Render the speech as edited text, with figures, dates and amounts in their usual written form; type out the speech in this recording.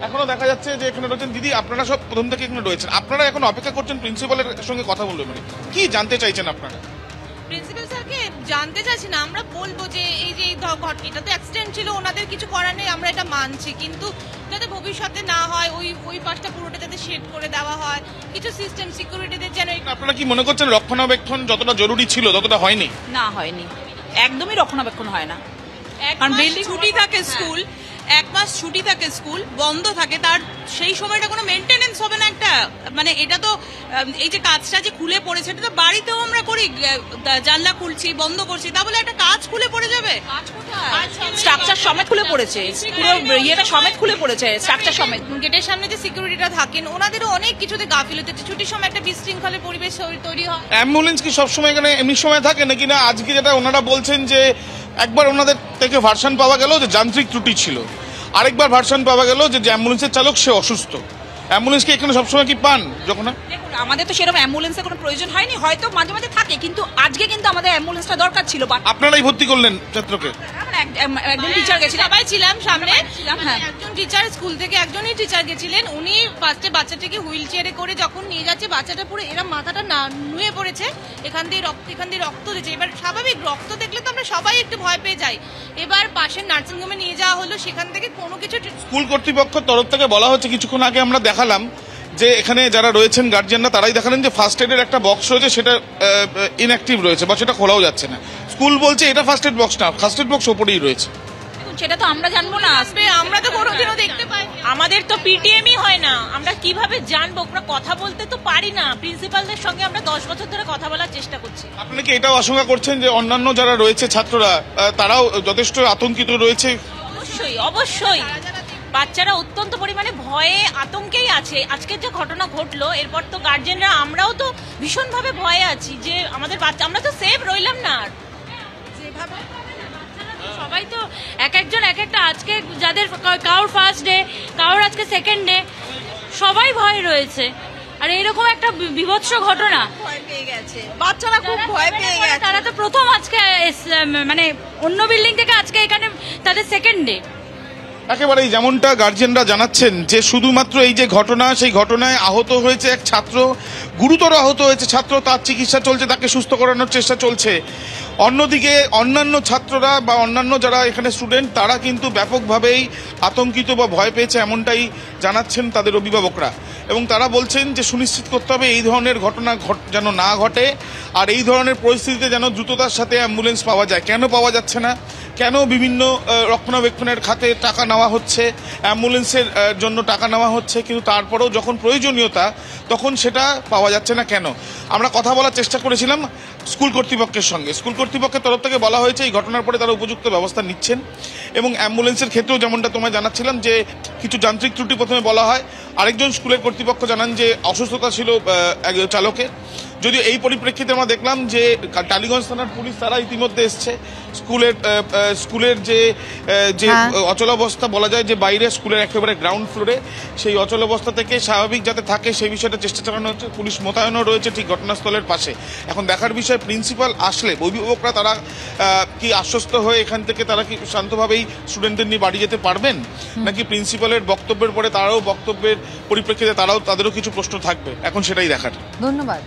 এখনো দেখা যাচ্ছে যে এখানে রয়েছেন দিদি, আপনারা সব প্রথম থেকে এখানে রয়েছেন, আপনারা এখন অপেক্ষা করছেন প্রিন্সিপালের সঙ্গে কথা বলবে, মানে কি জানতে চাইছেন আপনারা? প্রিন্সিপাল স্যারকে জানতে চাচ্ছি না, আমরা বলবো যে এই যে এটা তো অ্যাক্সিডেন্ট ছিল, ওনাদের কিছু করার নেই, আমরা এটা মানছি, কিন্তু যাতে ভবিষ্যতে না হয় ওই পাশটা পুরোটা যাতে শেড করে দেওয়া হয়, কিছু সিস্টেম সিকিউরিটিদের যেন। আপনারা কি মনে করছেন রক্ষণাবেক্ষণ যতটা জরুরি ছিল ততটা হয়নি? না, হয়নি, একদমই রক্ষণাবেক্ষণ হয় না। কারণ বিল্ডিং ছুটি থাকে, স্কুল 1 মাস ছুটি থাকে, স্কুল বন্ধ থাকে, তার সেই সময়টা কোনো মেনটেনেন্স হবে না একটা, মানে এটা তো এই যে কাজটা যে খুলে পড়েছে এটা তো বাড়িতেও আমরা করি, জানলা খুলছি বন্ধ করছি, তা বলে একটা কাজ খুলে পড়ে যাবে? স্ট্রাকচার সমেত খুলে পড়েছে, পুরো ইয়েটা সমেত খুলে পড়েছে, স্ট্রাকচার সমেত। গেটের সামনে যে সিকিউরিটিরা থাকেন ওনাদেরও অনেক কিছুতে গাফিলতি, ছুটির সময় একটা বিশৃঙ্খলের পরিবেশ তৈরি হয়। অ্যাম্বুলেন্স কি সবসময় এখানে এমনি সময় থাকে নাকি? না আজকে যেটা ওনারা বলছেন যে একবার ওনাদের থেকে ভার্সন পাওয়া গেল যে যান্ত্রিক ত্রুটি ছিল, আরেকবার ভার্সন পাওয়া গেল যে অ্যাম্বুলেন্সের চালক সে অসুস্থ। অ্যাম্বুলেন্স কি এখানে সবসময় কি পান যখন? দেখুন, আমাদের তো সেরকম অ্যাম্বুলেন্সের কোনো প্রয়োজন হয়নি, হয়তো মাঝে মাঝে থাকে, কিন্তু আজকে কিন্তু আমাদের অ্যাম্বুলেন্সটা দরকার ছিল। আপনারাই ভর্তি করলেন ছাত্রকে? একজন টিচার গেছিলেন, সবাই ছিলাম সামনে, হ্যাঁ। একজন টিচার স্কুল থেকে একজনই টিচার গেছিলেন, উনি ফার্স্টে বাচ্চাটাকে হুইল চেয়ারে করে যখন নিয়ে যাচ্ছে, বাচ্চাটা পুরো এরা মাথাটা না নুয়ে পড়েছে, এখান দিয়ে রক্ত দিচ্ছে। এবার স্বাভাবিক রক্ত দেখলে তো আমরা সবাই একটু ভয় পেয়ে যাই। এবার পাশের নার্সিংহোমে নিয়ে যাওয়া হলো, সেখান থেকে কোনো কিছু। স্কুল কর্তৃপক্ষের তরফ থেকে বলা হচ্ছে, কিছুক্ষণ আগে আমরা দেখালাম যে এখানে যারা রয়েছেন গার্জিয়ানরা তারাই দেখালেন যে ফার্স্ট এডের একটা বক্স রয়েছে, সেটা ইনঅ্যাক্টিভ রয়েছে বা সেটা খোলাও যাচ্ছে না। স্কুল বলছে এটা ফার্স্ট এড বক্স না, ফার্স্ট এড বক্স ওপরেই রয়েছে। সেটা তো আমরা জানবো না, আমরা তো কোনোদিনও দেখতে পাই। আমাদের তো পিটিএমই হয় না, আমরা কিভাবে জানবো? আমরা কথা বলতে তো পারি না, প্রিন্সিপালদের সঙ্গে আমরা 10 বছর ধরে কথা বলার চেষ্টা করছি। আপনি কি এটাও আশঙ্কা করছেন যে অন্যান্য যারা রয়েছে ছাত্ররা তারাও যথেষ্ট আতঙ্কিত রয়েছে? অবশ্যই অবশ্যই, বাচ্চারা অত্যন্ত পরিমাণে ভয়ে আতঙ্কেই আছে। আজকের যে ঘটনা ঘটলো এরপর তো গার্জেনরা আমরাও তো ভীষণভাবে ভয়ে আছি যে আমাদের বাচ্চা, আমরা তো সেফ রইলাম না। সবাই তো একজন এক একটা, আজকে যাদের কারোর ফার্স্ট ডে, কারোর আজকে সেকেন্ড ডে, সবাই ভয় রয়েছে। আর এইরকম একটা বিভৎস ঘটনা, ভয় পেয়ে গেছে বাচ্চারা, খুব ভয় পেয়ে গেছে। তারা তো প্রথম আজকে মানে অন্য বিল্ডিং থেকে আজকে এখানে তাদের সেকেন্ড ডে। একেবারেই যেমনটা গার্জিয়ানরা জানাচ্ছেন যে শুধুমাত্র এই যে ঘটনা, সেই ঘটনায় আহত হয়েছে এক ছাত্র, গুরুতর আহত হয়েছে ছাত্র, তার চিকিৎসা চলছে, তাকে সুস্থ করানোর চেষ্টা চলছে। অন্যদিকে অন্যান্য ছাত্ররা বা অন্যান্য যারা এখানে স্টুডেন্ট তারা কিন্তু ব্যাপকভাবেই আতঙ্কিত বা ভয় পেয়েছে, এমনটাই জানাচ্ছেন তাদের অভিভাবকরা। এবং তারা বলছেন যে সুনিশ্চিত করতে হবে এই ধরনের ঘটনা যেন না ঘটে, আর এই ধরনের পরিস্থিতিতে যেন দ্রুততার সাথে অ্যাম্বুলেন্স পাওয়া যায়। কেন পাওয়া যাচ্ছে না, কেন বিভিন্ন রক্ষণাবেক্ষণের খাতে টাকা নেওয়া হচ্ছে, অ্যাম্বুলেন্সের জন্য টাকা নেওয়া হচ্ছে, কিন্তু তারপরেও যখন প্রয়োজনীয়তা তখন সেটা পাওয়া যাচ্ছে না কেন? আমরা কথা বলার চেষ্টা করেছিলাম স্কুল কর্তৃপক্ষের সঙ্গে। স্কুল কর্তৃপক্ষের তরফ থেকে বলা হয়েছে এই ঘটনার পরে তারা উপযুক্ত ব্যবস্থা নিচ্ছেন, এবং অ্যাম্বুলেন্সের ক্ষেত্রেও যেমনটা তোমায় জানাচ্ছিলাম যে কিছু যান্ত্রিক ত্রুটি প্রথমে বলা হয়। আরেকজন স্কুলের কর্তৃপক্ষ জানান যে অসুস্থতা ছিল চালকের। যদিও এই পরিপ্রেক্ষিতে আমরা দেখলাম যে টালিগঞ্জ থানার পুলিশ তারা ইতিমধ্যে এসছে। স্কুলের যে অচলাবস্থা বলা যায় যে বাইরে স্কুলের একেবারে গ্রাউন্ড ফ্লোরে, সেই অচলাবস্থা থেকে স্বাভাবিক যাতে থাকে সেই বিষয়টা চেষ্টা চালানো হচ্ছে। পুলিশ মোতায়েনও রয়েছে ঠিক ঘটনাস্থলের পাশে। এখন দেখার বিষয় প্রিন্সিপাল আসলে অভিভাবকরা তারা কি আশ্বস্ত হয়ে এখান থেকে তারা কি শান্তভাবেই স্টুডেন্টদের নিয়ে বাড়ি যেতে পারবেন, নাকি প্রিন্সিপালের বক্তব্যের পরে তারাও বক্তব্যের পরিপ্রেক্ষিতে তাদেরও কিছু প্রশ্ন থাকবে, এখন সেটাই দেখার। ধন্যবাদ।